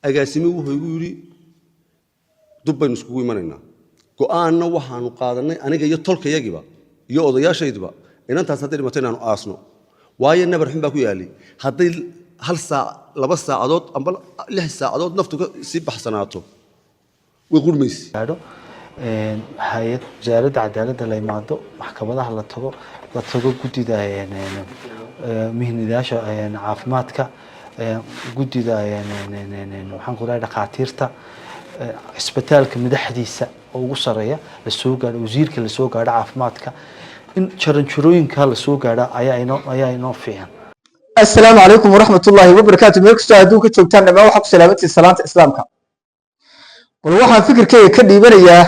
agaasimi wuxuu igu yiri dubban isku imanayna go'aanna waxaanu qaadanay aniga iyo tolkayagiba iyo odayaashayduba inantaas hadday dhimatay inaanu aasno waayo nabar xun baa ku yaalay hadday hal saac laba saacadood amba 6 saacadood naftu si baxsanaato way qurmaysaa hay'ad wasaaradda cadaaladda la imaado maxkamadaha la tago gudida mihnadaasha caafimaadka gudida waxaan ku raadin dhaqaatiirta isbitaalka madaxdiisa oo ugu sareeya la soo gaaro wasiirka la soo gaaro caafimaadka in jaranjarooyinka la soo gaaro ayaa inoo fiican. Assalaamu alaykum wa rahmatullahi wa barakatuh. Meeksoo adduunka joogtaan dhamaan waxa ku salaamatay salaanta islaamka. Bal waxaan fikirkayga ka dhiibanayaa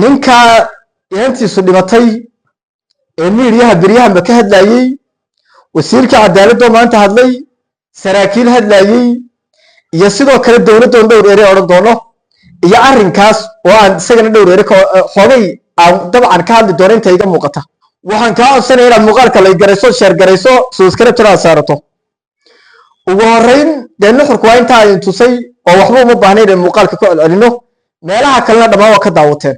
ninka inantiisu dhimatay ee miiriyaha bariyaha ka hadlayay wasiirka cadaaladda maanta hadlay saraakiil hadlayay iyo sidoo kale dawladda dhowr eray oran doono iyo arrinkaas oo aan isagana dhowr eray xoogay aan dabcan ka hadli doono inta iga muuqata. waxaan ka codsanayaa inaad muuqaalka la garayso share garayso subscribe saarato ugu horeyn nuxurku waa inta ay tusay oo waxba uma baahnayn in muuqaalka ku celcelino meelaha kalena dhamaan waa ka daawateen.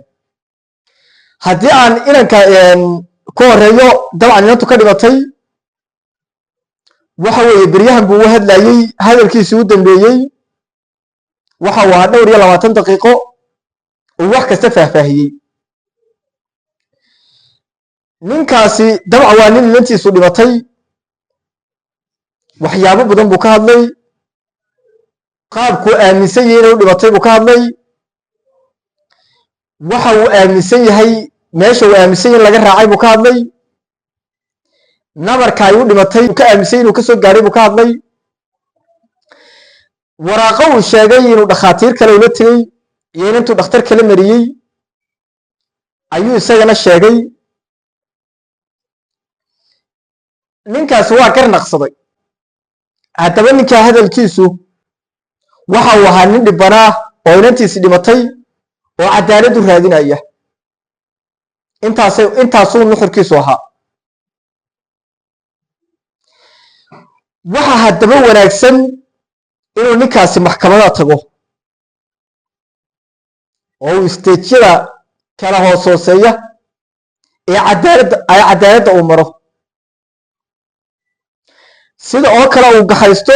haddii aan inanka ku horeeyo dabcan inantu ka dhimatay waxa weeye bariyahan buu u hadlayay hadalkiisii u dambeeyay waxa waa dhowr iyo 20 daqiiqo oo wax kasta faahfaahiyay. ninkaasi dabcan waa nin inantiisu dhimatay waxyaabo badan buu ka hadlay qaabku aaminsan yahay inuu dhimatay buu ka hadlay waxa uu aaminsan yahay meesha uu aaminsan yahay laga raacay buu ka hadlay nabarka ay u dhimatay ka aaminsan inuu ka soo gaaray buu ka hadlay waraaqo uu sheegay inuu dhaqaatiir kale ula tagay iyo intuu dhakhtar kale mariyay ayuu isagana sheegay. ninkaas waa garnaqsaday haddaba ninka hadalkiisu waxa uu ahaa nin dhibanaa oo inantiisi dhimatay oo cadaalad u raadinaya intaasuu nuxurkiisu ahaa. waxa haddaba wanaagsan inuu ninkaasi maxkamada tago oo uu isteejyada kala hooseeya ee cadaaladda uu maro sida oo kale uu gaxaysto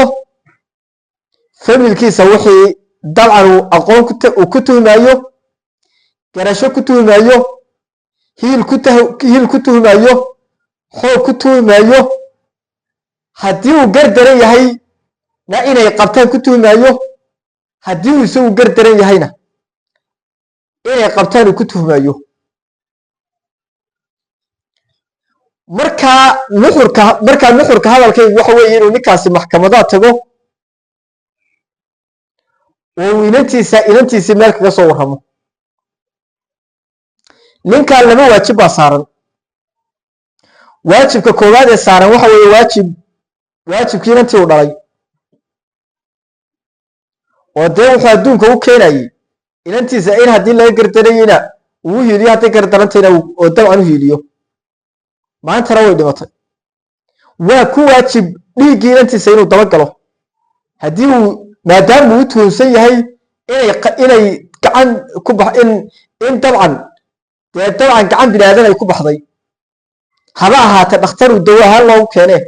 familkiisa wixii dabcan uu aqoon ku tuhmayo garasho ku tuhmayo hiil ku tuhmayo xoog ku tuhmayo haddii uu gardaran yahay na inay qabtaan ku tuhmayo haddii uu isagu gardaran yahayna inay qabtaan uu ku tuhmayo. markaa nuxurka hadalkaygu waxa weeye inuu ninkaasi maxkamadaha tago oo uu inantiisii meel kaga soo warramo. ninkan laba waajib baa saaran. waajibka koowaad ee saaran waxa weeye waajibkii inantii uu dhalay oo dee wuxuu adduunka u keenayay inantiisa in haddii laga gardarayeyna uu hiiliyo hadday gardarantayna oo dabcan u hiiliyo. maantana way dhimatay waa ku waajib dhiiggii inantiisa inuu dabagalo haddii uu maadaama uu tuhunsan yahay inay gacan ku in dabcan gacan binaadan ay ku baxday haba ahaata dhakhtar uu dawo ahaan loogu keenee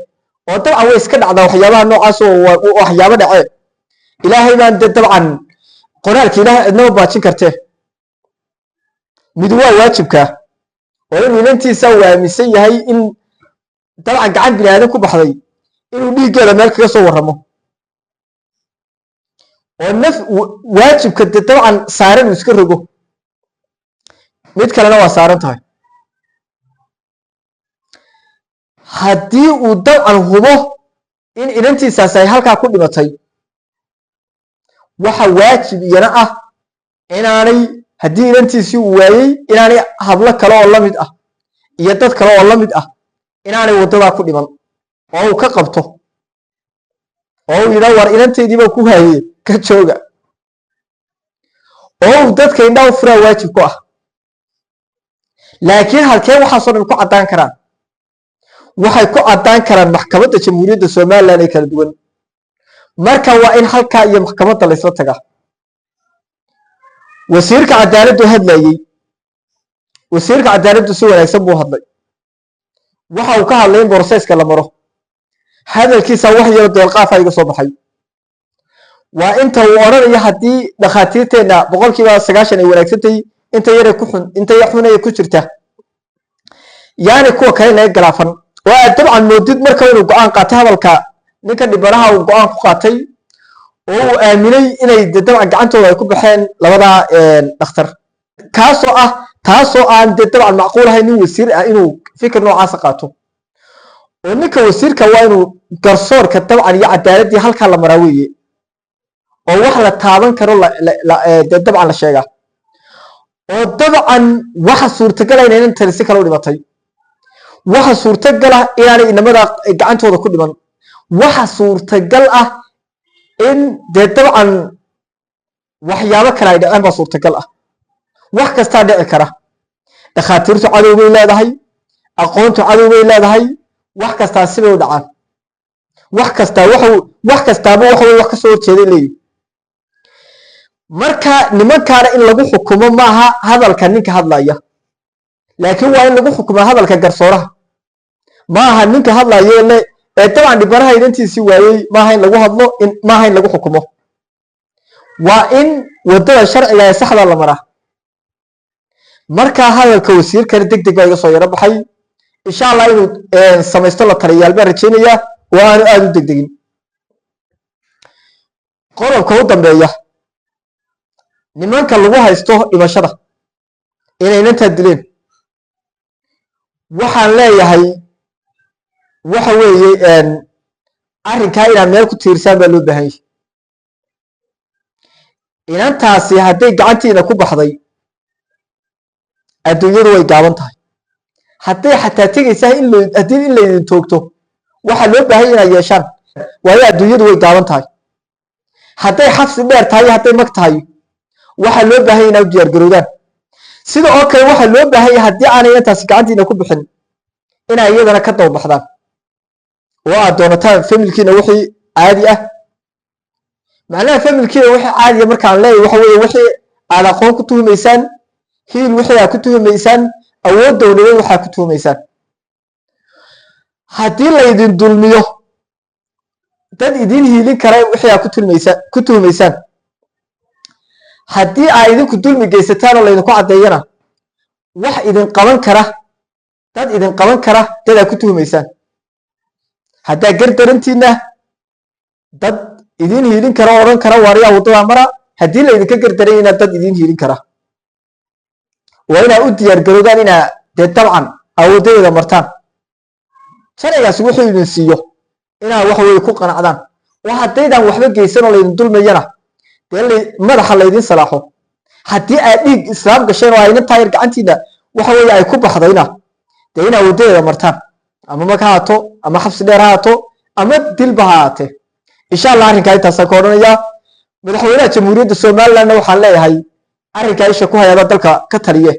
oo dabcan way iska dhacdaa waxyaabaha noocaas oo waxyaabo dhacee ilaahay baan dabcan qoraalka ilaahay cidnama baajin kartee. mid waa waajibka oo inuu inantiisa uu aaminsan yahay in dabcan gacan binaadan ku baxday inuu dhiiggeeda meel kaga soo warramo oo waajibka dabcan saaran uu iska rogo. mid kalena waa saaran tahay haddii uu dabcan hubo in inantiisaas ay halkaa ku dhimatay waxa waajib iyana ah inaanay haddii inantiisii uu waayey inaanay hablo kale oo la mid ah iyo dad kale oo la mid ah inaanay waddadaa ku dhiman oo uu ka qabto oo uu yidhaa war inantaydiiba ku haayey ka jooga oo uu dadka indhaa u furaa waajib ku ah. laakiin halkee waxaasoo dhan ku caddaan karaan waxay ku caddaan karaan maxkamadda jamhuuriyadda somalilan ee kala duwan. marka waa in halkaa iyo maxkamadda la isla tagaa. wasiirka cadaaladdu hadlayay, wasiirka cadaaladdu si wanaagsan buu hadlay, waxa uu ka hadlay in boroseeska la maro. hadalkiisa wax yar deelqaafa iga soo baxay. waa inta uu odhanayo haddii dhakhaatiirteenna 90% ay wanaagsantahay, inta yar ku xun, inta yar xun ay ku jirta yaani kuwa kale laga galaafan. oo aad dabcan moodid marka inuu go'aan qaatay hadalka ninka dhibanaha uu go'aan ku qaatay oo uu aaminay inay dabcan gacantooda ay ku baxeen labada dhakhtar, taasoo aan dabcan macquul ahayn nin wasiir ah inuu fikir noocaas qaato. oo ninka wasiirka waa inuu garsoorka dabcan iyo cadaaladii halkaa la maraa weeye, oo wax la taaban karo dabcan la sheegaa. oo dabcan waxa suurtagal ah inay tani si kale u dhimatay, waxa suurtagal ah inaanay inamada gacantooda ku dhiman, waxa suurtagal ah in dabcan waxyaabo kale ay dhaceen baa suurtagal ah. wax kastaa dhici kara. dhakhaatiirtu cadow bay leedahay, aqoontu cadow bay leedahay, wax kastaa sibay u dhacaan. wax kastaaba waxa wax ka soo horjeeday leeyahay. marka nimankaana in lagu xukumo maaha hadalka ninka hadlaya, laakiin waa in lagu xukumo hadalka garsooraha. maaha ninka hadlayo ee dabcan dhibanaha idantiisii waayey maaha in lagu hadlo, maaha in lagu xukumo. waa in wadada sharciga ee saxda la maraa. marka hadalka wasiirkana degdeg baa iga soo yaro baxay. insha allah inuu samaysto la taliyayaal baan rajaynayaa oo aanu aada u degdegin. qodobka u dambeeya, nimanka lagu haysto dhimashada inay inantaa dileen, waxaan leeyahay waxa weeye arrinkaa inaad meel ku tiirsaan baa loo baahan yahay. inantaasi hadday gacantiina ku baxday, adduunyadu way gaaban tahay. hadday xataa tegaysaa haddii in laydin toogto, waxaa loo baahan yahay inaad yeeshaan, waayo adduunyadu way gaaban tahay. hadday xabsi dheer tahay, hadday mag tahay, waxaa loo baahan yahay inaad u diyaargarowdaan. sida oo kale waxaa loo baahan yahay haddii aanay inantaasi gacantiina ku bixin inay iyadana ka dababaxdaan oo aad doonataan familkiina wixii caadi ah. macnaha familkiina wixii caadiya markaan leeyahay waxa weeye wixii aad aqoon ku tuhumaysaan, hiil wixii aad ku tuhumaysaan, awood dowladeed waxaad ku tuhumaysaan. haddii laydin dulmiyo, dad idin hiilin kara wixii aad ku tuhumaysaan, haddii aad idinku dulmi geysataan oo laydinku caddeeyana, wax idin qaban kara, dad idin qaban kara dad aad ku tuhumaysaan. haddaa gardarantiina dad idin hiilin kara oo odhan kara waariyaa waddadaa mara, haddii laydinka gardarayna dad idin hiilin kara. waa inaad u diyaargarowdaan inaa dabcan awoodadeeda martaan. sharcigaasi wuxuu idin siiyo inaad wax weye ku qanacdaan. oo haddaydan waxba geysan oo laydin dulmayana dee madaxa laydin salaaxo. haddii aad dhiig islaam gasheen oo ayna taayar gacantiina waxa weye ay ku baxdayna dee inaad awoodadeeda martaan, ama mag ha haato, ama xabsi dheer ha haato, ama dilba ha haatee. insha allah arrinkaa intaasaan ka odhanayaa. madaxweynaha jamhuuriyadda somalilandna waxaan leeyahay arrinkaa isha ku hayaba dalka ka taliye.